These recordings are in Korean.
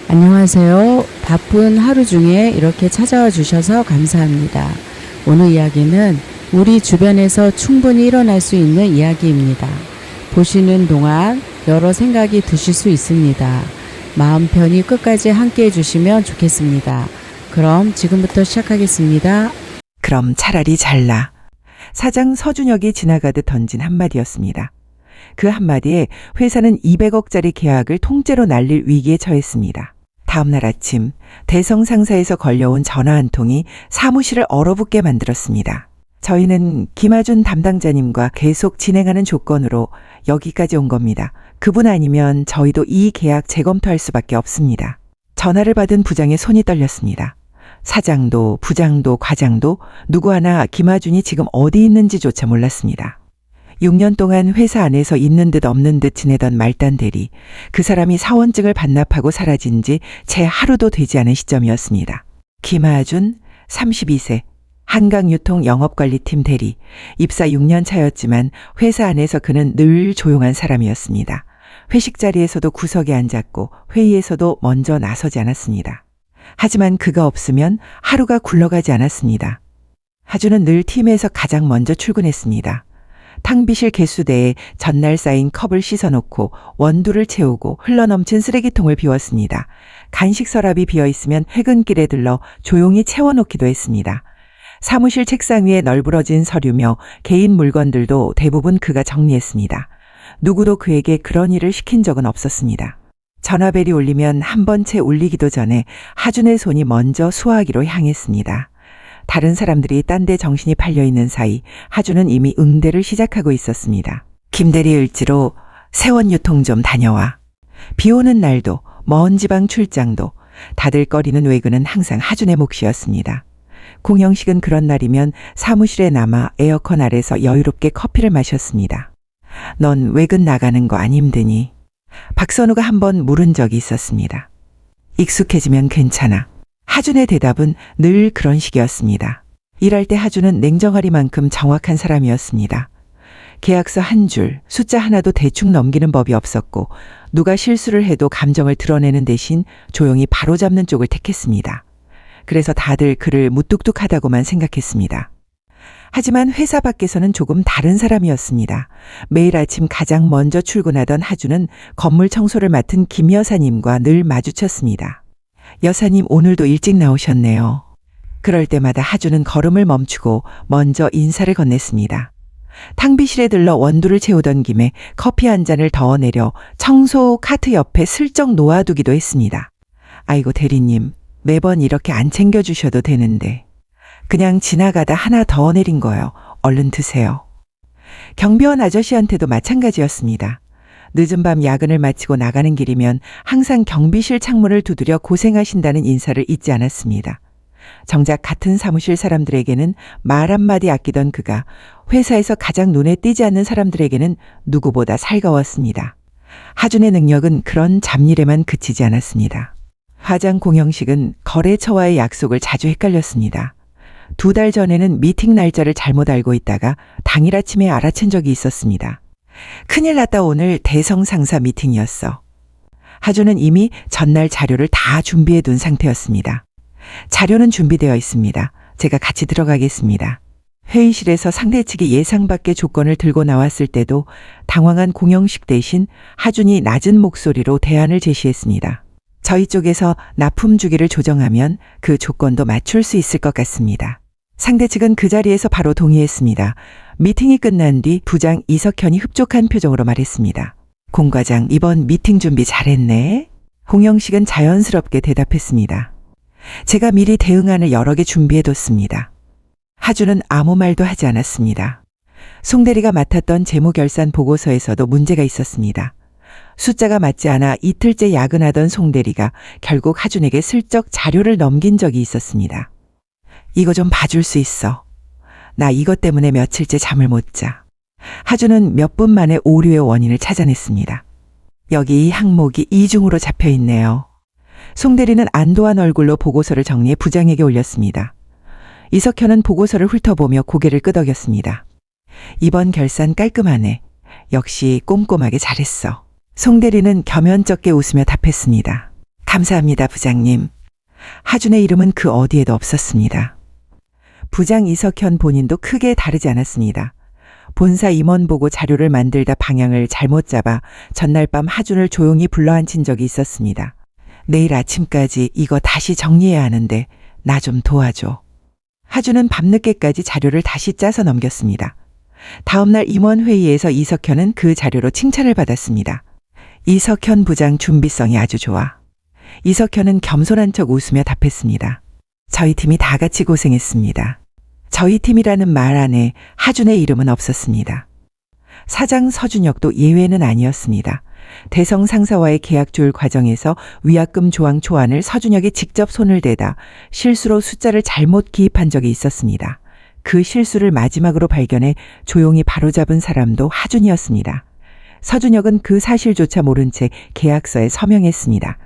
안녕하세요. 바쁜 하루 중에 이렇게 찾아와 주셔서 감사합니다. 오늘 이야기는 우리 주변에서 충분히 일어날 수 있는 이야기입니다. 보시는 동안 여러 생각이 드실 수 있습니다. 마음 편히 끝까지 함께 해주시면 좋겠습니다. 그럼 지금부터 시작하겠습니다. 그럼 차라리 잘라. 사장 서준혁이 지나가듯 던진 한마디였습니다. 그 한마디에 회사는 200억짜리 계약을 통째로 날릴 위기에 처했습니다. 다음 날 아침 대성 상사에서 걸려온 전화 한 통이 사무실을 얼어붙게 만들었습니다. 저희는 김하준 담당자님과 계속 진행하는 조건으로 여기까지 온 겁니다. 그분 아니면 저희도 이 계약 재검토할 수밖에 없습니다. 전화를 받은 부장의 손이 떨렸습니다. 사장도 부장도 과장도 누구 하나 김하준이 지금 어디 있는지조차 몰랐습니다. 6년 동안 회사 안에서 있는 듯 없는 듯 지내던 말단 대리, 그 사람이 사원증을 반납하고 사라진 지 채 하루도 되지 않은 시점이었습니다. 김하준 32세, 한강유통 영업관리팀 대리, 입사 6년 차였지만 회사 안에서 그는 늘 조용한 사람이었습니다. 회식 자리에서도 구석에 앉았고 회의에서도 먼저 나서지 않았습니다. 하지만 그가 없으면 하루가 굴러가지 않았습니다. 하준은 늘 팀에서 가장 먼저 출근했습니다. 탕비실 개수대에 전날 쌓인 컵을 씻어놓고 원두를 채우고 흘러넘친 쓰레기통을 비웠습니다. 간식 서랍이 비어있으면 퇴근길에 들러 조용히 채워놓기도 했습니다. 사무실 책상 위에 널브러진 서류며 개인 물건들도 대부분 그가 정리했습니다. 누구도 그에게 그런 일을 시킨 적은 없었습니다. 전화벨이 울리면 한 번 채 울리기도 전에 하준의 손이 먼저 수화기로 향했습니다. 다른 사람들이 딴 데 정신이 팔려있는 사이 하준은 이미 응대를 시작하고 있었습니다. 김대리 을지로 세원유통 좀 다녀와. 비 오는 날도 먼 지방 출장도 다들 꺼리는 외근은 항상 하준의 몫이었습니다. 공영식은 그런 날이면 사무실에 남아 에어컨 아래서 여유롭게 커피를 마셨습니다. 넌 외근 나가는 거 안 힘드니? 박선우가 한번 물은 적이 있었습니다. 익숙해지면 괜찮아. 하준의 대답은 늘 그런 식이었습니다. 일할 때 하준은 냉정하리만큼 정확한 사람이었습니다. 계약서 한 줄, 숫자 하나도 대충 넘기는 법이 없었고 누가 실수를 해도 감정을 드러내는 대신 조용히 바로잡는 쪽을 택했습니다. 그래서 다들 그를 무뚝뚝하다고만 생각했습니다. 하지만 회사 밖에서는 조금 다른 사람이었습니다. 매일 아침 가장 먼저 출근하던 하준은 건물 청소를 맡은 김 여사님과 늘 마주쳤습니다. 여사님 오늘도 일찍 나오셨네요. 그럴 때마다 하준은 걸음을 멈추고 먼저 인사를 건넸습니다. 탕비실에 들러 원두를 채우던 김에 커피 한 잔을 더 내려 청소 카트 옆에 슬쩍 놓아두기도 했습니다. 아이고 대리님, 매번 이렇게 안 챙겨주셔도 되는데. 그냥 지나가다 하나 더 내린 거요. 얼른 드세요. 경비원 아저씨한테도 마찬가지였습니다. 늦은 밤 야근을 마치고 나가는 길이면 항상 경비실 창문을 두드려 고생하신다는 인사를 잊지 않았습니다. 정작 같은 사무실 사람들에게는 말 한마디 아끼던 그가 회사에서 가장 눈에 띄지 않는 사람들에게는 누구보다 살가웠습니다. 하준의 능력은 그런 잡일에만 그치지 않았습니다. 화장 공영식은 거래처와의 약속을 자주 헷갈렸습니다. 2달 전에는 미팅 날짜를 잘못 알고 있다가 당일 아침에 알아챈 적이 있었습니다. 큰일 났다, 오늘 대성 상사 미팅이었어. 하준은 이미 전날 자료를 다 준비해 둔 상태였습니다. 자료는 준비되어 있습니다. 제가 같이 들어가겠습니다. 회의실에서 상대 측이 예상 밖의 조건을 들고 나왔을 때도 당황한 공영식 대신 하준이 낮은 목소리로 대안을 제시했습니다. 저희 쪽에서 납품 주기를 조정하면 그 조건도 맞출 수 있을 것 같습니다. 상대 측은 그 자리에서 바로 동의했습니다. 미팅이 끝난 뒤 부장 이석현이 흡족한 표정으로 말했습니다. 공 과장, 이번 미팅 준비 잘했네. 공영식은 자연스럽게 대답했습니다. 제가 미리 대응안을 여러 개 준비해뒀습니다. 하준은 아무 말도 하지 않았습니다. 송 대리가 맡았던 재무결산 보고서에서도 문제가 있었습니다. 숫자가 맞지 않아 이틀째 야근하던 송 대리가 결국 하준에게 슬쩍 자료를 넘긴 적이 있었습니다. 이거 좀 봐줄 수 있어. 나 이것 때문에 며칠째 잠을 못 자. 하준은 몇 분 만에 오류의 원인을 찾아냈습니다. 여기 이 항목이 이중으로 잡혀 있네요. 송 대리는 안도한 얼굴로 보고서를 정리해 부장에게 올렸습니다. 이석현은 보고서를 훑어보며 고개를 끄덕였습니다. 이번 결산 깔끔하네. 역시 꼼꼼하게 잘했어. 송 대리는 겸연쩍게 웃으며 답했습니다. 감사합니다, 부장님. 하준의 이름은 그 어디에도 없었습니다. 부장 이석현 본인도 크게 다르지 않았습니다. 본사 임원 보고 자료를 만들다 방향을 잘못 잡아 전날 밤 하준을 조용히 불러앉힌 적이 있었습니다. 내일 아침까지 이거 다시 정리해야 하는데 나 좀 도와줘. 하준은 밤늦게까지 자료를 다시 짜서 넘겼습니다. 다음날 임원회의에서 이석현은 그 자료로 칭찬을 받았습니다. 이석현 부장 준비성이 아주 좋아. 이석현은 겸손한 척 웃으며 답했습니다. 저희 팀이 다 같이 고생했습니다. 저희 팀이라는 말 안에 하준의 이름은 없었습니다. 사장 서준혁도 예외는 아니었습니다. 대성 상사와의 계약 조율 과정에서 위약금 조항 초안을 서준혁이 직접 손을 대다 실수로 숫자를 잘못 기입한 적이 있었습니다. 그 실수를 마지막으로 발견해 조용히 바로잡은 사람도 하준이었습니다. 서준혁은 그 사실조차 모른 채 계약서에 서명했습니다.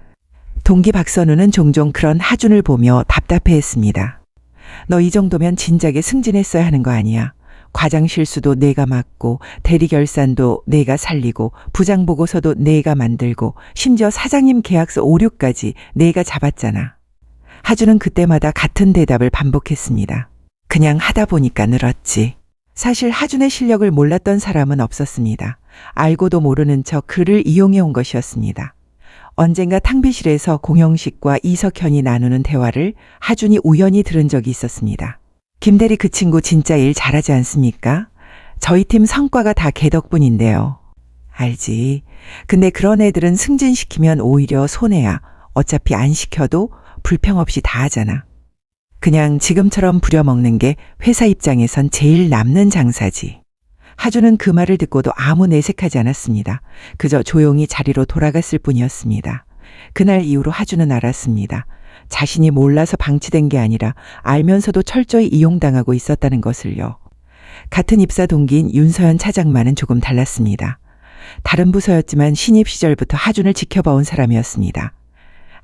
동기 박선우는 종종 그런 하준을 보며 답답해했습니다. 너 이 정도면 진작에 승진했어야 하는 거 아니야. 과장 실수도 내가 맡고 대리 결산도 내가 살리고 부장 보고서도 내가 만들고 심지어 사장님 계약서 오류까지 내가 잡았잖아. 하준은 그때마다 같은 대답을 반복했습니다. 그냥 하다 보니까 늘었지. 사실 하준의 실력을 몰랐던 사람은 없었습니다. 알고도 모르는 척 그를 이용해 온 것이었습니다. 언젠가 탕비실에서 공영식과 이석현이 나누는 대화를 하준이 우연히 들은 적이 있었습니다. 김대리 그 친구 진짜 일 잘하지 않습니까? 저희 팀 성과가 다 걔 덕분인데요. 알지. 근데 그런 애들은 승진시키면 오히려 손해야. 어차피 안 시켜도 불평 없이 다 하잖아. 그냥 지금처럼 부려먹는 게 회사 입장에선 제일 남는 장사지. 하준은 그 말을 듣고도 아무 내색하지 않았습니다. 그저 조용히 자리로 돌아갔을 뿐이었습니다. 그날 이후로 하준은 알았습니다. 자신이 몰라서 방치된 게 아니라 알면서도 철저히 이용당하고 있었다는 것을요. 같은 입사 동기인 윤서연 차장만은 조금 달랐습니다. 다른 부서였지만 신입 시절부터 하준을 지켜봐온 사람이었습니다.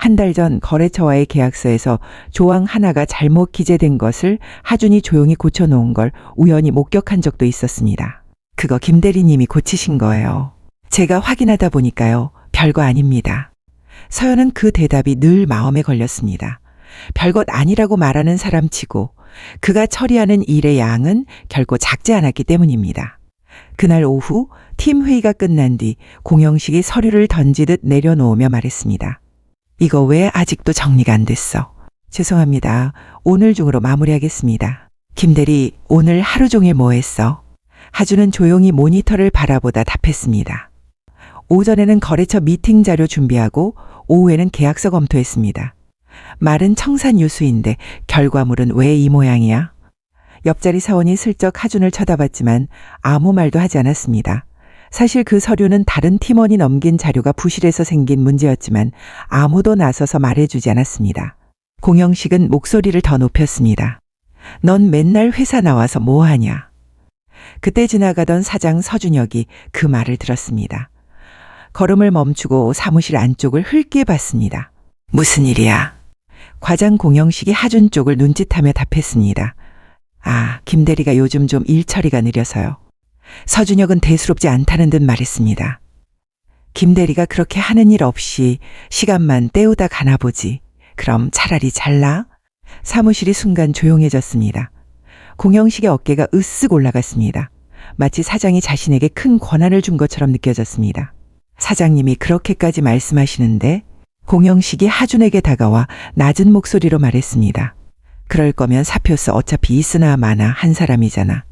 한 달 전 거래처와의 계약서에서 조항 하나가 잘못 기재된 것을 하준이 조용히 고쳐놓은 걸 우연히 목격한 적도 있었습니다. 그거 김 대리님이 고치신 거예요. 제가 확인하다 보니까요. 별거 아닙니다. 서연은 그 대답이 늘 마음에 걸렸습니다. 별것 아니라고 말하는 사람치고 그가 처리하는 일의 양은 결코 작지 않았기 때문입니다. 그날 오후 팀 회의가 끝난 뒤 공영식이 서류를 던지듯 내려놓으며 말했습니다. 이거 왜 아직도 정리가 안 됐어? 죄송합니다. 오늘 중으로 마무리하겠습니다. 김 대리, 오늘 하루 종일 뭐 했어? 하준은 조용히 모니터를 바라보다 답했습니다. 오전에는 거래처 미팅 자료 준비하고 오후에는 계약서 검토했습니다. 말은 청산유수인데 결과물은 왜 이 모양이야? 옆자리 사원이 슬쩍 하준을 쳐다봤지만 아무 말도 하지 않았습니다. 사실 그 서류는 다른 팀원이 넘긴 자료가 부실해서 생긴 문제였지만 아무도 나서서 말해주지 않았습니다. 공영식은 목소리를 더 높였습니다. 넌 맨날 회사 나와서 뭐 하냐? 그때 지나가던 사장 서준혁이 그 말을 들었습니다. 걸음을 멈추고 사무실 안쪽을 흘게 봤습니다. 무슨 일이야? 과장 공영식이 하준 쪽을 눈짓하며 답했습니다. 아, 김 대리가 요즘 좀 일 처리가 느려서요. 서준혁은 대수롭지 않다는 듯 말했습니다. 김 대리가 그렇게 하는 일 없이 시간만 때우다 가나 보지. 그럼 차라리 잘라? 사무실이 순간 조용해졌습니다. 공영식의 어깨가 으쓱 올라갔습니다. 마치 사장이 자신에게 큰 권한을 준 것처럼 느껴졌습니다. 사장님이 그렇게까지 말씀하시는데 공영식이 하준에게 다가와 낮은 목소리로 말했습니다. 그럴 거면 사표서 어차피 있으나 마나 한 사람이잖아.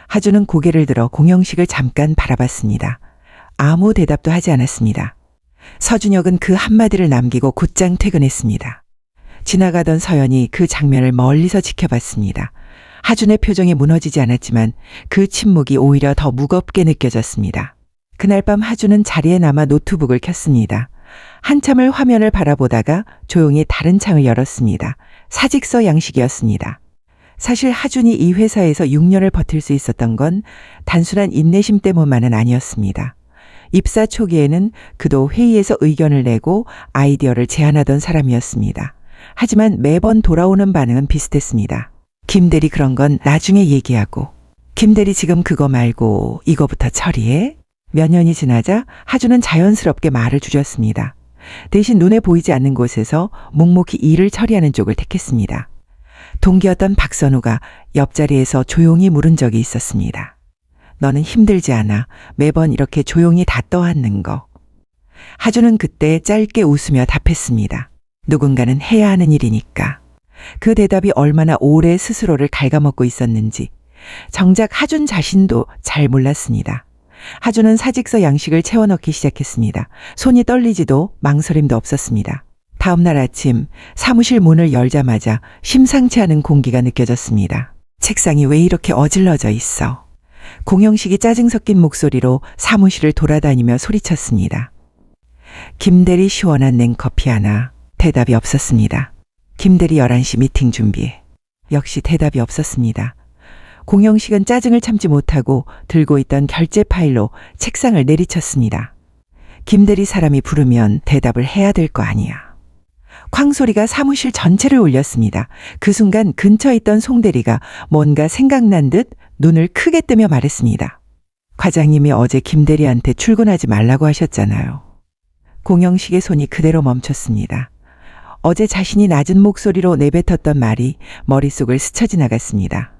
하준은 고개를 들어 공영식을 잠깐 바라봤습니다. 아무 대답도 하지 않았습니다. 서준혁은 그 한마디를 남기고 곧장 퇴근했습니다. 지나가던 서연이 그 장면을 멀리서 지켜봤습니다. 하준의 표정이 무너지지 않았지만 그 침묵이 오히려 더 무겁게 느껴졌습니다. 그날 밤 하준은 자리에 남아 노트북을 켰습니다. 한참을 화면을 바라보다가 조용히 다른 창을 열었습니다. 사직서 양식이었습니다. 사실 하준이 이 회사에서 6년을 버틸 수 있었던 건 단순한 인내심 때문만은 아니었습니다. 입사 초기에는 그도 회의에서 의견을 내고 아이디어를 제안하던 사람이었습니다. 하지만 매번 돌아오는 반응은 비슷했습니다. 김 대리 그런 건 나중에 얘기하고. 김 대리 지금 그거 말고 이거부터 처리해? 몇 년이 지나자 하준은 자연스럽게 말을 줄였습니다. 대신 눈에 보이지 않는 곳에서 묵묵히 일을 처리하는 쪽을 택했습니다. 동기였던 박선우가 옆자리에서 조용히 물은 적이 있었습니다. 너는 힘들지 않아. 매번 이렇게 조용히 다 떠안는 거. 하주는 그때 짧게 웃으며 답했습니다. 누군가는 해야 하는 일이니까. 그 대답이 얼마나 오래 스스로를 갉아먹고 있었는지 정작 하준 자신도 잘 몰랐습니다. 하준은 사직서 양식을 채워넣기 시작했습니다. 손이 떨리지도 망설임도 없었습니다. 다음 날 아침 사무실 문을 열자마자 심상치 않은 공기가 느껴졌습니다. 책상이 왜 이렇게 어질러져 있어? 공영식이 짜증 섞인 목소리로 사무실을 돌아다니며 소리쳤습니다. 김대리 시원한 냉커피 하나. 대답이 없었습니다. 김대리 11시 미팅 준비해. 역시 대답이 없었습니다. 공영식은 짜증을 참지 못하고 들고 있던 결제 파일로 책상을 내리쳤습니다. 김대리 사람이 부르면 대답을 해야 될 거 아니야. 쾅 소리가 사무실 전체를 울렸습니다. 그 순간 근처에 있던 송대리가 뭔가 생각난 듯 눈을 크게 뜨며 말했습니다. 과장님이 어제 김대리한테 출근하지 말라고 하셨잖아요. 공영식의 손이 그대로 멈췄습니다. 어제 자신이 낮은 목소리로 내뱉었던 말이 머릿속을 스쳐 지나갔습니다.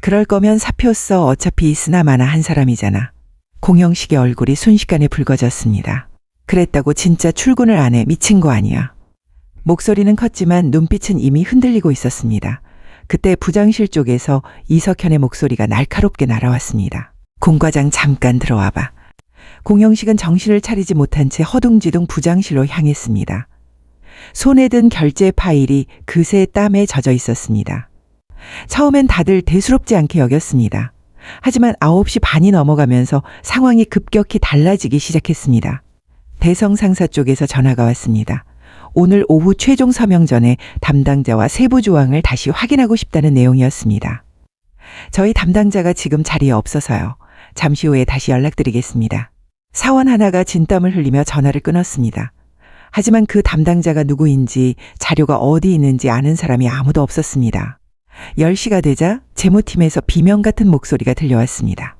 그럴 거면 사표 써. 어차피 있으나 마나 한 사람이잖아. 공영식의 얼굴이 순식간에 붉어졌습니다. 그랬다고 진짜 출근을 안 해. 미친 거 아니야. 목소리는 컸지만 눈빛은 이미 흔들리고 있었습니다. 그때 부장실 쪽에서 이석현의 목소리가 날카롭게 날아왔습니다. 공 과장 잠깐 들어와봐. 공영식은 정신을 차리지 못한 채 허둥지둥 부장실로 향했습니다. 손에 든 결제 파일이 그새 땀에 젖어 있었습니다. 처음엔 다들 대수롭지 않게 여겼습니다. 하지만 9시 반이 넘어가면서 상황이 급격히 달라지기 시작했습니다. 대성 상사 쪽에서 전화가 왔습니다. 오늘 오후 최종 서명 전에 담당자와 세부 조항을 다시 확인하고 싶다는 내용이었습니다. 저희 담당자가 지금 자리에 없어서요. 잠시 후에 다시 연락드리겠습니다. 사원 하나가 진땀을 흘리며 전화를 끊었습니다. 하지만 그 담당자가 누구인지 자료가 어디 있는지 아는 사람이 아무도 없었습니다. 10시가 되자 재무팀에서 비명 같은 목소리가 들려왔습니다.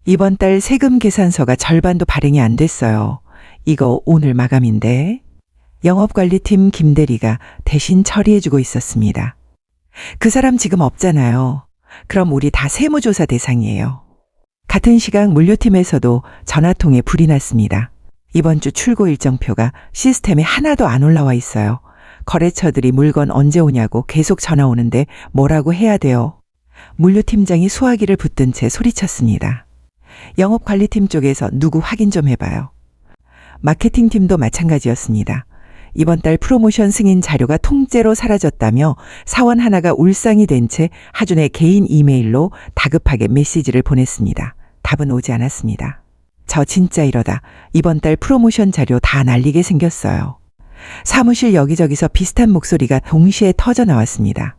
이번 달 세금 계산서가 절반도 발행이 안 됐어요. 이거 오늘 마감인데. 영업관리팀 김대리가 대신 처리해주고 있었습니다. 그 사람 지금 없잖아요. 그럼 우리 다 세무조사 대상이에요. 같은 시각 물류팀에서도 전화통에 불이 났습니다. 이번 주 출고 일정표가 시스템에 하나도 안 올라와 있어요. 거래처들이 물건 언제 오냐고 계속 전화 오는데 뭐라고 해야 돼요. 물류팀장이 수화기를 붙든 채 소리쳤습니다. 영업관리팀 쪽에서 누구 확인 좀 해봐요. 마케팅팀도 마찬가지였습니다. 이번 달 프로모션 승인 자료가 통째로 사라졌다며 사원 하나가 울상이 된 채 하준의 개인 이메일로 다급하게 메시지를 보냈습니다. 답은 오지 않았습니다. 저 진짜 이러다 이번 달 프로모션 자료 다 날리게 생겼어요. 사무실 여기저기서 비슷한 목소리가 동시에 터져 나왔습니다.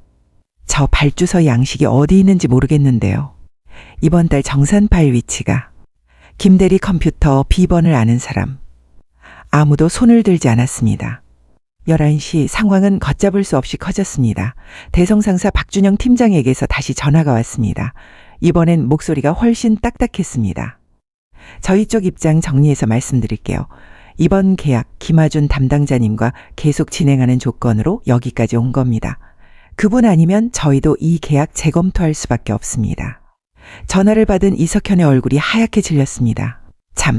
저 발주서 양식이 어디 있는지 모르겠는데요. 이번 달 정산 파일 위치가. 김대리 컴퓨터 비번을 아는 사람. 아무도 손을 들지 않았습니다. 11시 상황은 걷잡을 수 없이 커졌습니다. 대성상사 박준영 팀장에게서 다시 전화가 왔습니다. 이번엔 목소리가 훨씬 딱딱했습니다. 저희 쪽 입장 정리해서 말씀드릴게요. 이번 계약 김하준 담당자님과 계속 진행하는 조건으로 여기까지 온 겁니다. 그분 아니면 저희도 이 계약 재검토할 수밖에 없습니다. 전화를 받은 이석현의 얼굴이 하얗게 질렸습니다.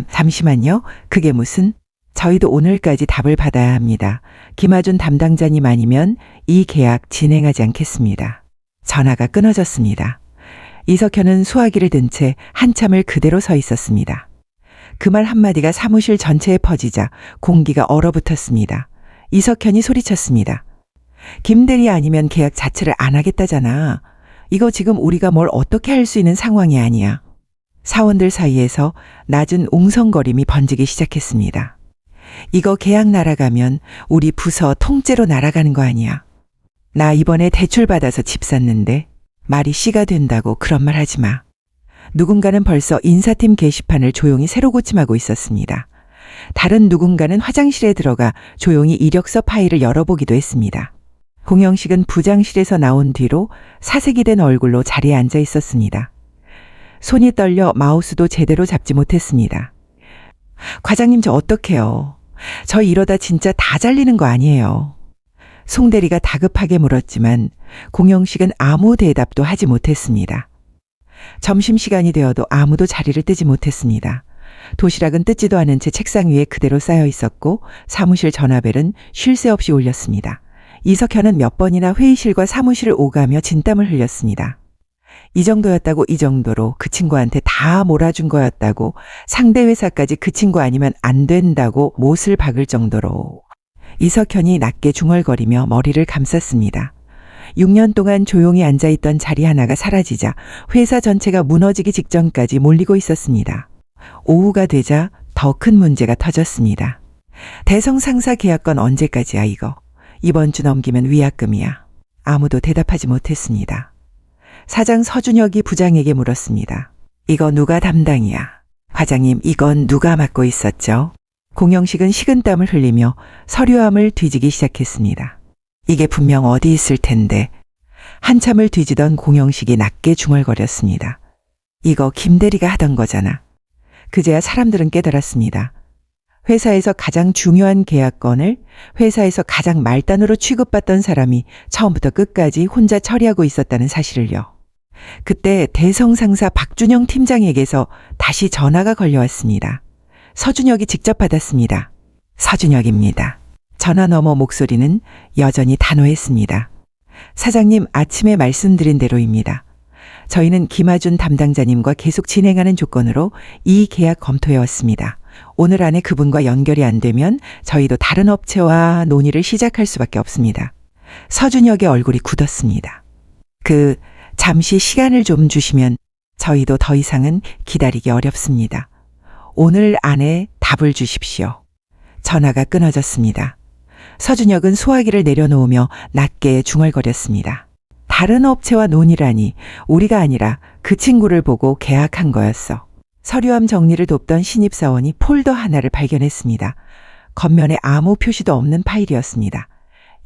잠시만요. 그게 무슨? 저희도 오늘까지 답을 받아야 합니다. 김하준 담당자님 아니면 이 계약 진행하지 않겠습니다. 전화가 끊어졌습니다. 이석현은 수화기를 든 채 한참을 그대로 서 있었습니다. 그 말 한마디가 사무실 전체에 퍼지자 공기가 얼어붙었습니다. 이석현이 소리쳤습니다. 김대리 아니면 계약 자체를 안 하겠다잖아. 이거 지금 우리가 뭘 어떻게 할 수 있는 상황이 아니야. 사원들 사이에서 낮은 웅성거림이 번지기 시작했습니다. 이거 계약 날아가면 우리 부서 통째로 날아가는 거 아니야. 나 이번에 대출 받아서 집 샀는데 말이 씨가 된다고 그런 말 하지 마. 누군가는 벌써 인사팀 게시판을 조용히 새로 고침하고 있었습니다. 다른 누군가는 화장실에 들어가 조용히 이력서 파일을 열어보기도 했습니다. 공영식은 부장실에서 나온 뒤로 사색이 된 얼굴로 자리에 앉아 있었습니다. 손이 떨려 마우스도 제대로 잡지 못했습니다. 과장님 저 어떡해요. 저 이러다 진짜 다 잘리는 거 아니에요. 송대리가 다급하게 물었지만 공영식은 아무 대답도 하지 못했습니다. 점심시간이 되어도 아무도 자리를 뜨지 못했습니다. 도시락은 뜯지도 않은 채 책상 위에 그대로 쌓여 있었고 사무실 전화벨은 쉴 새 없이 울렸습니다. 이석현은 몇 번이나 회의실과 사무실을 오가며 진땀을 흘렸습니다. 이 정도였다고 이 정도로 그 친구한테 다 몰아준 거였다고 상대 회사까지 그 친구 아니면 안 된다고 못을 박을 정도로 이석현이 낮게 중얼거리며 머리를 감쌌습니다. 6년 동안 조용히 앉아있던 자리 하나가 사라지자 회사 전체가 무너지기 직전까지 몰리고 있었습니다. 오후가 되자 더 큰 문제가 터졌습니다. 대성 상사 계약건 언제까지야 이거? 이번 주 넘기면 위약금이야. 아무도 대답하지 못했습니다. 사장 서준혁이 부장에게 물었습니다. 이거 누가 담당이야? 과장님, 이건 누가 맡고 있었죠? 공영식은 식은땀을 흘리며 서류함을 뒤지기 시작했습니다. 이게 분명 어디 있을 텐데. 한참을 뒤지던 공영식이 낮게 중얼거렸습니다. 이거 김대리가 하던 거잖아. 그제야 사람들은 깨달았습니다. 회사에서 가장 중요한 계약건을 회사에서 가장 말단으로 취급받던 사람이 처음부터 끝까지 혼자 처리하고 있었다는 사실을요. 그때 대성상사 박준영 팀장에게서 다시 전화가 걸려왔습니다. 서준혁이 직접 받았습니다. 서준혁입니다. 전화 너머 목소리는 여전히 단호했습니다. 사장님, 아침에 말씀드린 대로입니다. 저희는 김하준 담당자님과 계속 진행하는 조건으로 이 계약 검토해 왔습니다. 오늘 안에 그분과 연결이 안 되면 저희도 다른 업체와 논의를 시작할 수밖에 없습니다. 서준혁의 얼굴이 굳었습니다. 잠시 시간을 좀 주시면 저희도 더 이상은 기다리기 어렵습니다. 오늘 안에 답을 주십시오. 전화가 끊어졌습니다. 서준혁은 소화기를 내려놓으며 낮게 중얼거렸습니다. 다른 업체와 논의라니 우리가 아니라 그 친구를 보고 계약한 거였어. 서류함 정리를 돕던 신입사원이 폴더 하나를 발견했습니다. 겉면에 아무 표시도 없는 파일이었습니다.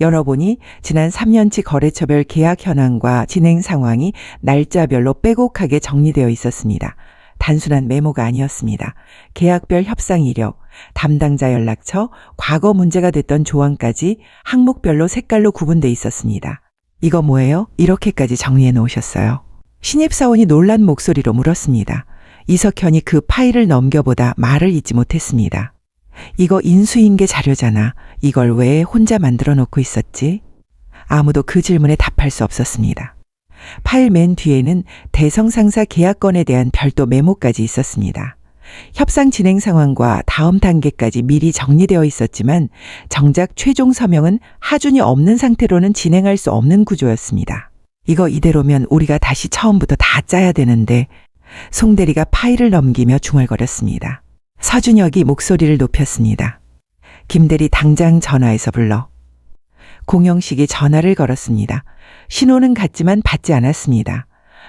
열어보니 지난 3년치 거래처별 계약 현황과 진행 상황이 날짜별로 빼곡하게 정리되어 있었습니다. 단순한 메모가 아니었습니다. 계약별 협상 이력, 담당자 연락처, 과거 문제가 됐던 조항까지 항목별로 색깔로 구분돼 있었습니다. 이거 뭐예요? 이렇게까지 정리해 놓으셨어요? 신입사원이 놀란 목소리로 물었습니다. 이석현이 그 파일을 넘겨보다 말을 잇지 못했습니다. 이거 인수인계 자료잖아. 이걸 왜 혼자 만들어 놓고 있었지? 아무도 그 질문에 답할 수 없었습니다. 파일 맨 뒤에는 대성상사 계약건에 대한 별도 메모까지 있었습니다. 협상 진행 상황과 다음 단계까지 미리 정리되어 있었지만 정작 최종 서명은 하준이 없는 상태로는 진행할 수 없는 구조였습니다. 이거 이대로면 우리가 다시 처음부터 다 짜야 되는데. 송대리가 파일을 넘기며 중얼거렸습니다. 서준혁이 목소리를 높였습니다. 김대리 당장 전화해서 불러. 공영식이 전화를 걸었습니다. 신호는 갔지만 받지 않았습니다.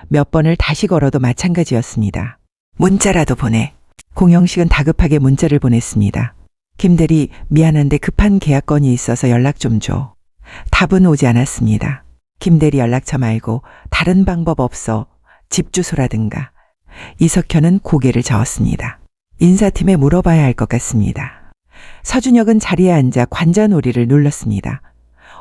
몇 번을 다시 걸어도 마찬가지였습니다. 문자라도 보내. 공영식은 다급하게 문자를 보냈습니다. 김대리, 미안한데 급한 계약건이 있어서 연락 좀 줘. 답은 오지 않았습니다. 김대리 연락처 말고 다른 방법 없어. 집 주소라든가. 이석현은 고개를 저었습니다. 인사팀에 물어봐야 할 것 같습니다. 서준혁은 자리에 앉아 관자놀이를 눌렀습니다.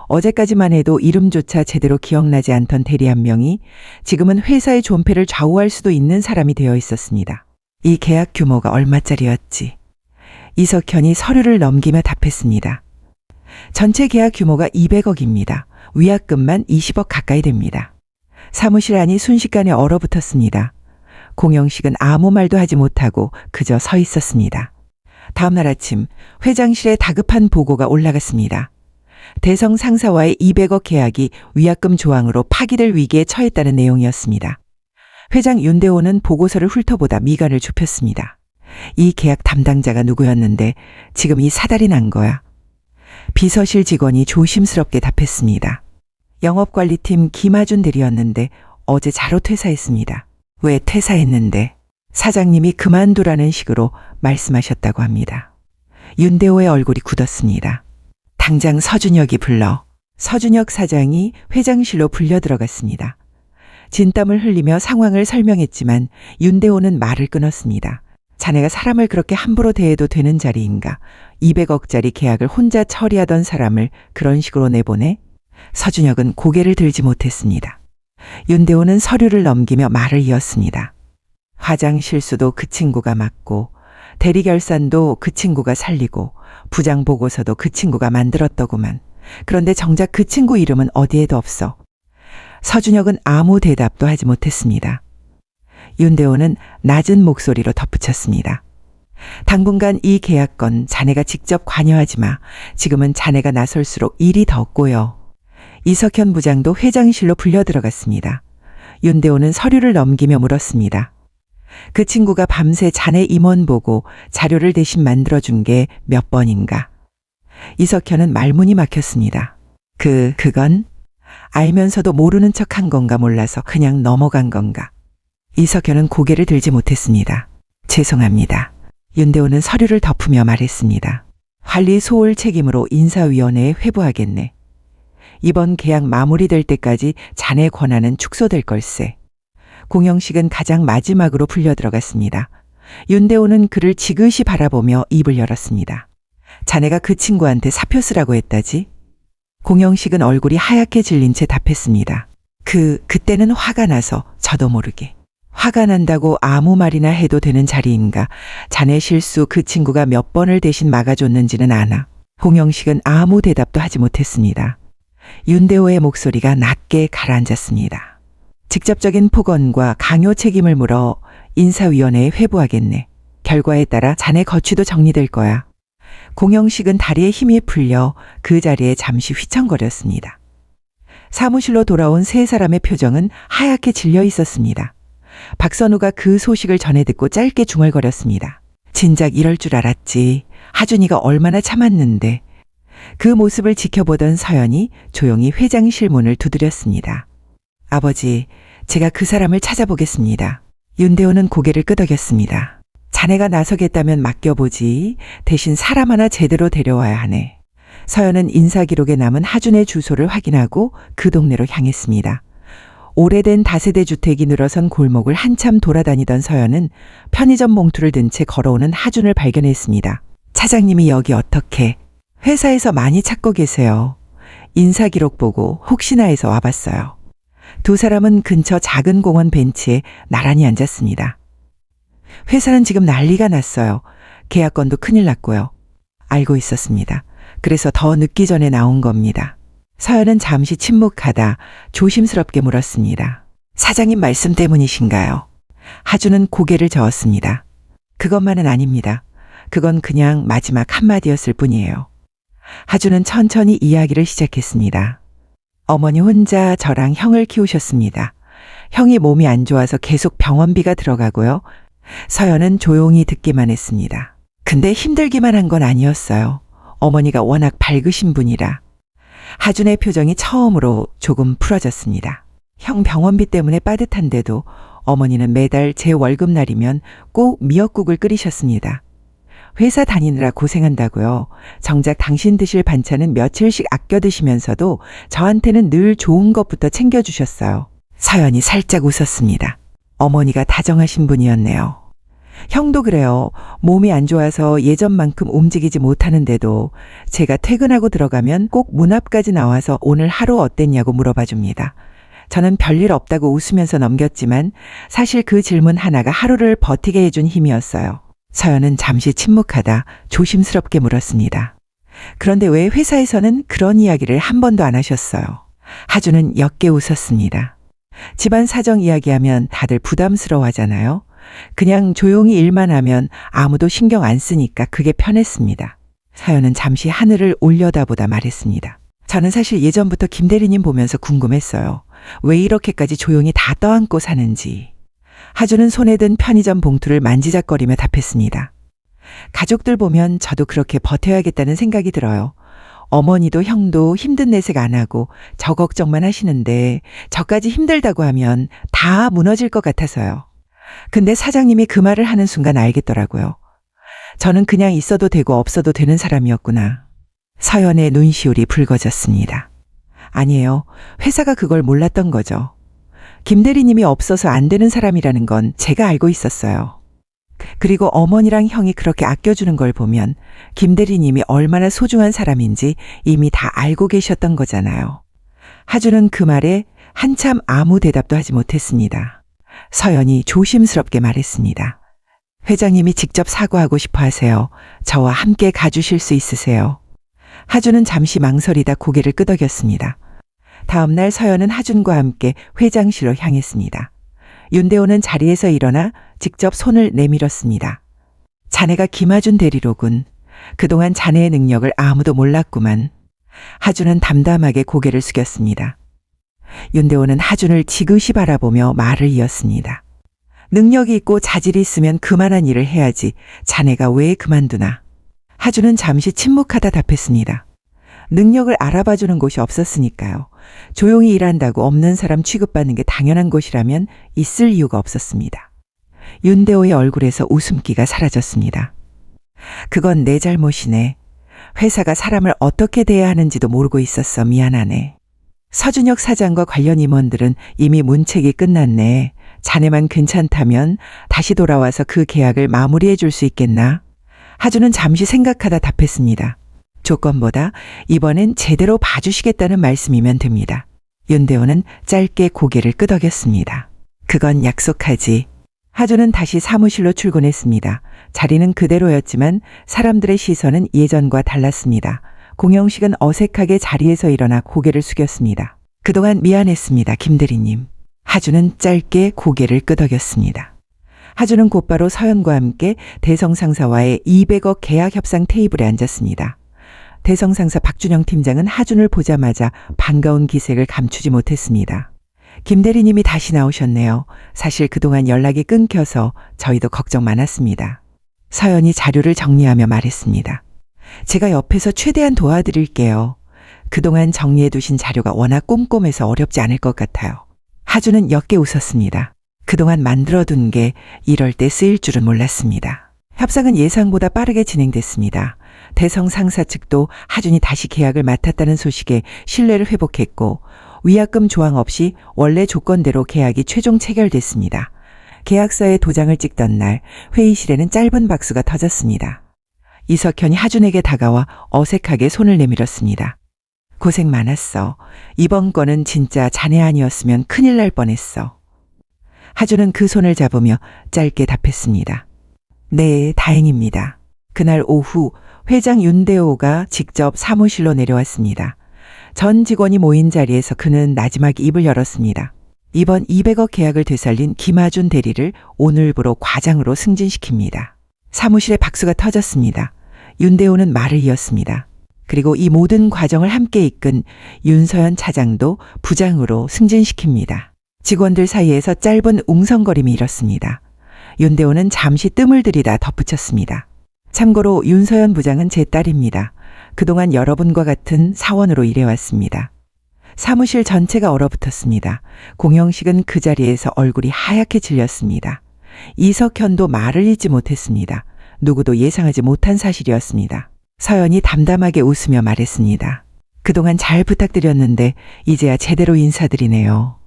어제까지만 해도 이름조차 제대로 기억나지 않던 대리 한 명이 지금은 회사의 존폐를 좌우할 수도 있는 사람이 되어 있었습니다. 이 계약 규모가 얼마짜리였지? 이석현이 서류를 넘기며 답했습니다. 전체 계약 규모가 200억입니다. 위약금만 20억 가까이 됩니다. 사무실 안이 순식간에 얼어붙었습니다. 공영식은 아무 말도 하지 못하고 그저 서 있었습니다. 다음 날 아침 회장실에 다급한 보고가 올라갔습니다. 대성 상사와의 200억 계약이 위약금 조항으로 파기될 위기에 처했다는 내용이었습니다. 회장 윤대호는 보고서를 훑어보다 미간을 좁혔습니다. 이 계약 담당자가 누구였는데 지금 이 사달이 난 거야. 비서실 직원이 조심스럽게 답했습니다. 영업관리팀 김하준 대리였는데 어제 자로 퇴사했습니다. 왜 퇴사했는데? 사장님이 그만두라는 식으로 말씀하셨다고 합니다. 윤대호의 얼굴이 굳었습니다. 당장 서준혁이 불러. 서준혁 사장이 회장실로 불려 들어갔습니다. 진땀을 흘리며 상황을 설명했지만 윤대호는 말을 끊었습니다. 자네가 사람을 그렇게 함부로 대해도 되는 자리인가? 200억짜리 계약을 혼자 처리하던 사람을 그런 식으로 내보내? 서준혁은 고개를 들지 못했습니다. 윤대호는 서류를 넘기며 말을 이었습니다. 화장 실수도 그 친구가 맡고 대리 결산도 그 친구가 살리고 부장 보고서도 그 친구가 만들었더구만. 그런데 정작 그 친구 이름은 어디에도 없어. 서준혁은 아무 대답도 하지 못했습니다. 윤대호는 낮은 목소리로 덧붙였습니다. 당분간 이 계약건 자네가 직접 관여하지 마. 지금은 자네가 나설수록 일이 더 꼬여. 이석현 부장도 회장실로 불려 들어갔습니다. 윤대호는 서류를 넘기며 물었습니다. 그 친구가 밤새 자네 임원 보고 자료를 대신 만들어준 게 몇 번인가? 이석현은 말문이 막혔습니다. 그건 알면서도 모르는 척한 건가 몰라서 그냥 넘어간 건가? 이석현은 고개를 들지 못했습니다. 죄송합니다. 윤대호는 서류를 덮으며 말했습니다. 관리 소홀 책임으로 인사위원회에 회부하겠네. 이번 계약 마무리될 때까지 자네 권한은 축소될 걸세. 공영식은 가장 마지막으로 불려 들어갔습니다. 윤대호는 그를 지그시 바라보며 입을 열었습니다. 자네가 그 친구한테 사표 쓰라고 했다지? 공영식은 얼굴이 하얗게 질린 채 답했습니다. 그때는 화가 나서 저도 모르게. 화가 난다고 아무 말이나 해도 되는 자리인가? 자네 실수 그 친구가 몇 번을 대신 막아줬는지는 아나. 공영식은 아무 대답도 하지 못했습니다. 윤대호의 목소리가 낮게 가라앉았습니다. 직접적인 폭언과 강요 책임을 물어 인사위원회에 회부하겠네. 결과에 따라 자네 거취도 정리될 거야. 공영식은 다리에 힘이 풀려 그 자리에 잠시 휘청거렸습니다. 사무실로 돌아온 세 사람의 표정은 하얗게 질려 있었습니다. 박선우가 그 소식을 전해 듣고 짧게 중얼거렸습니다. 진작 이럴 줄 알았지. 하준이가 얼마나 참았는데. 그 모습을 지켜보던 서연이 조용히 회장실 문을 두드렸습니다. 아버지, 제가 그 사람을 찾아보겠습니다. 윤대호는 고개를 끄덕였습니다. 자네가 나서겠다면 맡겨보지. 대신 사람 하나 제대로 데려와야 하네. 서연은 인사기록에 남은 하준의 주소를 확인하고 그 동네로 향했습니다. 오래된 다세대 주택이 늘어선 골목을 한참 돌아다니던 서연은 편의점 봉투를 든 채 걸어오는 하준을 발견했습니다. 차장님이 여기 어떻게? 회사에서 많이 찾고 계세요. 인사기록 보고 혹시나 해서 와봤어요. 두 사람은 근처 작은 공원 벤치에 나란히 앉았습니다. 회사는 지금 난리가 났어요. 계약건도 큰일 났고요. 알고 있었습니다. 그래서 더 늦기 전에 나온 겁니다. 서연은 잠시 침묵하다 조심스럽게 물었습니다. 사장님 말씀 때문이신가요? 하준은 고개를 저었습니다. 그것만은 아닙니다. 그건 그냥 마지막 한마디였을 뿐이에요. 하준은 천천히 이야기를 시작했습니다. 어머니 혼자 저랑 형을 키우셨습니다. 형이 몸이 안 좋아서 계속 병원비가 들어가고요. 서연은 조용히 듣기만 했습니다. 근데 힘들기만 한 건 아니었어요. 어머니가 워낙 밝으신 분이라. 하준의 표정이 처음으로 조금 풀어졌습니다. 형 병원비 때문에 빠듯한데도 어머니는 매달 제 월급날이면 꼭 미역국을 끓이셨습니다. 회사 다니느라 고생한다고요. 정작 당신 드실 반찬은 며칠씩 아껴 드시면서도 저한테는 늘 좋은 것부터 챙겨주셨어요. 서연이 살짝 웃었습니다. 어머니가 다정하신 분이었네요. 형도 그래요. 몸이 안 좋아서 예전만큼 움직이지 못하는데도 제가 퇴근하고 들어가면 꼭 문 앞까지 나와서 오늘 하루 어땠냐고 물어봐 줍니다. 저는 별일 없다고 웃으면서 넘겼지만 사실 그 질문 하나가 하루를 버티게 해준 힘이었어요. 서연은 잠시 침묵하다 조심스럽게 물었습니다. 그런데 왜 회사에서는 그런 이야기를 한 번도 안 하셨어요? 하준은 옅게 웃었습니다. 집안 사정 이야기하면 다들 부담스러워하잖아요. 그냥 조용히 일만 하면 아무도 신경 안 쓰니까 그게 편했습니다. 서연은 잠시 하늘을 올려다보다 말했습니다. 저는 사실 예전부터 김 대리님 보면서 궁금했어요. 왜 이렇게까지 조용히 다 떠안고 사는지. 하준은 손에 든 편의점 봉투를 만지작거리며 답했습니다. 가족들 보면 저도 그렇게 버텨야겠다는 생각이 들어요. 어머니도 형도 힘든 내색 안 하고 저 걱정만 하시는데 저까지 힘들다고 하면 다 무너질 것 같아서요. 근데 사장님이 그 말을 하는 순간 알겠더라고요. 저는 그냥 있어도 되고 없어도 되는 사람이었구나. 서연의 눈시울이 붉어졌습니다. 아니에요. 회사가 그걸 몰랐던 거죠. 김 대리님이 없어서 안 되는 사람이라는 건 제가 알고 있었어요. 그리고 어머니랑 형이 그렇게 아껴주는 걸 보면 김 대리님이 얼마나 소중한 사람인지 이미 다 알고 계셨던 거잖아요. 하주는 그 말에 한참 아무 대답도 하지 못했습니다. 서연이 조심스럽게 말했습니다. 회장님이 직접 사과하고 싶어 하세요. 저와 함께 가주실 수 있으세요? 하주는 잠시 망설이다 고개를 끄덕였습니다. 다음 날 서연은 하준과 함께 회장실로 향했습니다. 윤대호는 자리에서 일어나 직접 손을 내밀었습니다. 자네가 김하준 대리로군. 그동안 자네의 능력을 아무도 몰랐구만. 하준은 담담하게 고개를 숙였습니다. 윤대호는 하준을 지그시 바라보며 말을 이었습니다. 능력이 있고 자질이 있으면 그만한 일을 해야지. 자네가 왜 그만두나? 하준은 잠시 침묵하다 답했습니다. 능력을 알아봐주는 곳이 없었으니까요. 조용히 일한다고 없는 사람 취급받는 게 당연한 곳이라면 있을 이유가 없었습니다. 윤대호의 얼굴에서 웃음기가 사라졌습니다. 그건 내 잘못이네. 회사가 사람을 어떻게 대해야 하는지도 모르고 있었어. 미안하네. 서준혁 사장과 관련 임원들은 이미 문책이 끝났네. 자네만 괜찮다면 다시 돌아와서 그 계약을 마무리해 줄 수 있겠나? 하주는 잠시 생각하다 답했습니다. 조건보다 이번엔 제대로 봐주시겠다는 말씀이면 됩니다. 윤대호는 짧게 고개를 끄덕였습니다. 그건 약속하지. 하주는 다시 사무실로 출근했습니다. 자리는 그대로였지만 사람들의 시선은 예전과 달랐습니다. 공영식은 어색하게 자리에서 일어나 고개를 숙였습니다. 그동안 미안했습니다, 김 대리님. 하주는 짧게 고개를 끄덕였습니다. 하주는 곧바로 서연과 함께 대성상사와의 200억 계약 협상 테이블에 앉았습니다. 대성상사 박준영 팀장은 하준을 보자마자 반가운 기색을 감추지 못했습니다. 김 대리님이 다시 나오셨네요. 사실 그동안 연락이 끊겨서 저희도 걱정 많았습니다. 서연이 자료를 정리하며 말했습니다. 제가 옆에서 최대한 도와드릴게요. 그동안 정리해두신 자료가 워낙 꼼꼼해서 어렵지 않을 것 같아요. 하주는 옅게 웃었습니다. 그동안 만들어둔 게 이럴 때 쓰일 줄은 몰랐습니다. 협상은 예상보다 빠르게 진행됐습니다. 대성 상사 측도 하준이 다시 계약을 맡았다는 소식에 신뢰를 회복했고 위약금 조항 없이 원래 조건대로 계약이 최종 체결됐습니다. 계약서에 도장을 찍던 날 회의실에는 짧은 박수가 터졌습니다. 이석현이 하준에게 다가와 어색하게 손을 내밀었습니다. 고생 많았어. 이번 건은 진짜 자네 아니었으면 큰일 날 뻔했어. 하준은 그 손을 잡으며 짧게 답했습니다. 네, 다행입니다. 그날 오후 회장 윤대호가 직접 사무실로 내려왔습니다. 전 직원이 모인 자리에서 그는 나지막이 입을 열었습니다. 이번 200억 계약을 되살린 김하준 대리를 오늘부로 과장으로 승진시킵니다. 사무실에 박수가 터졌습니다. 윤대호는 말을 이었습니다. 그리고 이 모든 과정을 함께 이끈 윤서연 차장도 부장으로 승진시킵니다. 직원들 사이에서 짧은 웅성거림이 일었습니다. 윤대호는 잠시 뜸을 들이다 덧붙였습니다. 참고로 윤서연 부장은 제 딸입니다. 그동안 여러분과 같은 사원으로 일해왔습니다. 사무실 전체가 얼어붙었습니다. 공영식은 그 자리에서 얼굴이 하얗게 질렸습니다. 이석현도 말을 잇지 못했습니다. 누구도 예상하지 못한 사실이었습니다. 서연이 담담하게 웃으며 말했습니다. 그동안 잘 부탁드렸는데 이제야 제대로 인사드리네요.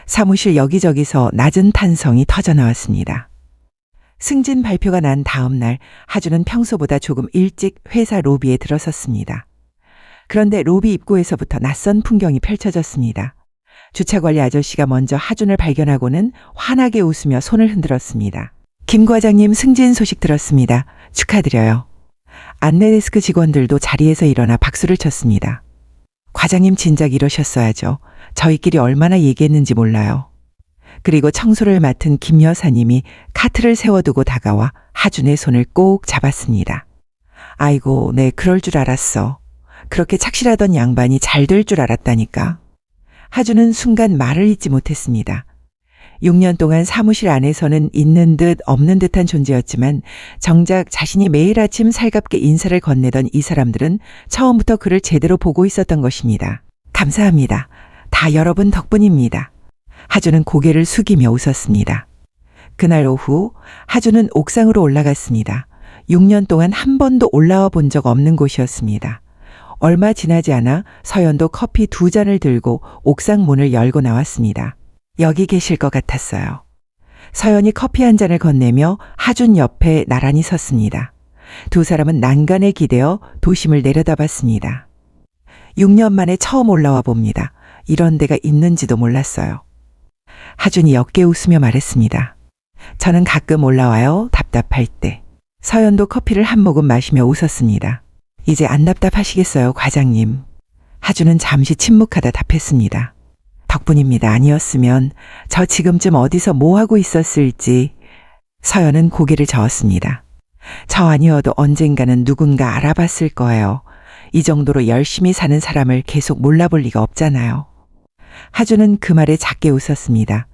사무실 여기저기서 낮은 탄성이 터져나왔습니다. 승진 발표가 난 다음 날 하준은 평소보다 조금 일찍 회사 로비에 들어섰습니다. 그런데 로비 입구에서부터 낯선 풍경이 펼쳐졌습니다. 주차관리 아저씨가 먼저 하준을 발견하고는 환하게 웃으며 손을 흔들었습니다. 김 과장님 승진 소식 들었습니다. 축하드려요. 안내데스크 직원들도 자리에서 일어나 박수를 쳤습니다. 과장님 진작 이러셨어야죠. 저희끼리 얼마나 얘기했는지 몰라요. 그리고 청소를 맡은 김 여사님이 카트를 세워두고 다가와 하준의 손을 꼭 잡았습니다. 아이고, 네, 그럴 줄 알았어. 그렇게 착실하던 양반이 잘 될 줄 알았다니까. 하준은 순간 말을 잇지 못했습니다. 6년 동안 사무실 안에서는 있는 듯 없는 듯한 존재였지만 정작 자신이 매일 아침 살갑게 인사를 건네던 이 사람들은 처음부터 그를 제대로 보고 있었던 것입니다. 감사합니다. 다 여러분 덕분입니다. 하준은 고개를 숙이며 웃었습니다. 그날 오후 하준은 옥상으로 올라갔습니다. 6년 동안 한 번도 올라와 본 적 없는 곳이었습니다. 얼마 지나지 않아 서연도 커피 2잔을 들고 옥상 문을 열고 나왔습니다. 여기 계실 것 같았어요. 서연이 커피 한 잔을 건네며 하준 옆에 나란히 섰습니다. 두 사람은 난간에 기대어 도심을 내려다봤습니다. 6년 만에 처음 올라와 봅니다. 이런 데가 있는지도 몰랐어요. 하준이 역게 웃으며 말했습니다. 저는 가끔 올라와요. 답답할 때. 서연도 커피를 한 모금 마시며 웃었습니다. 이제 안 답답하시겠어요, 과장님. 하준은 잠시 침묵하다 답했습니다. 덕분입니다. 아니었으면 저 지금쯤 어디서 뭐 하고 있었을지. 서연은 고개를 저었습니다. 저 아니어도 언젠가는 누군가 알아봤을 거예요. 이 정도로 열심히 사는 사람을 계속 몰라볼 리가 없잖아요. 하준은 그 말에 작게 웃었습니다.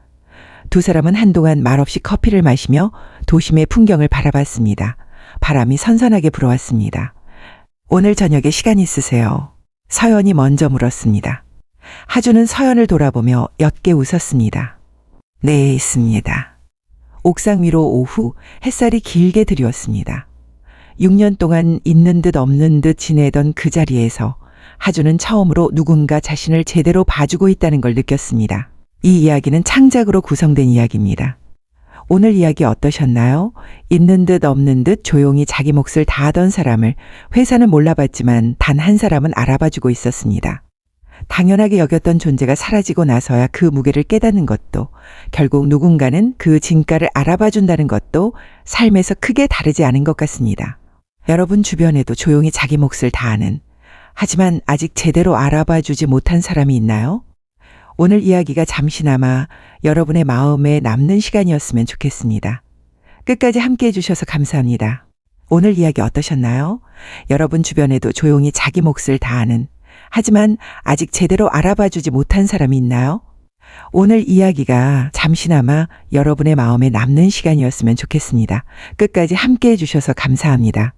두 사람은 한동안 말없이 커피를 마시며 도심의 풍경을 바라봤습니다. 바람이 선선하게 불어왔습니다. 오늘 저녁에 시간 있으세요? 서연이 먼저 물었습니다. 하준은 서연을 돌아보며 옅게 웃었습니다. 네, 있습니다. 옥상 위로 오후 햇살이 길게 들이웠습니다. 6년 동안 있는 듯 없는 듯 지내던 그 자리에서 하준은 처음으로 누군가 자신을 제대로 봐주고 있다는 걸 느꼈습니다. 이 이야기는 창작으로 구성된 이야기입니다. 오늘 이야기 어떠셨나요? 있는 듯 없는 듯 조용히 자기 몫을 다하던 사람을 회사는 몰라봤지만 단 한 사람은 알아봐주고 있었습니다. 당연하게 여겼던 존재가 사라지고 나서야 그 무게를 깨닫는 것도, 결국 누군가는 그 진가를 알아봐준다는 것도 삶에서 크게 다르지 않은 것 같습니다. 여러분 주변에도 조용히 자기 몫을 다하는, 하지만 아직 제대로 알아봐주지 못한 사람이 있나요? 오늘 이야기가 잠시나마 여러분의 마음에 남는 시간이었으면 좋겠습니다. 끝까지 함께 해주셔서 감사합니다. 오늘 이야기 어떠셨나요? 여러분 주변에도 조용히 자기 몫을 다하는, 하지만 아직 제대로 알아봐주지 못한 사람이 있나요? 오늘 이야기가 잠시나마 여러분의 마음에 남는 시간이었으면 좋겠습니다. 끝까지 함께 해주셔서 감사합니다.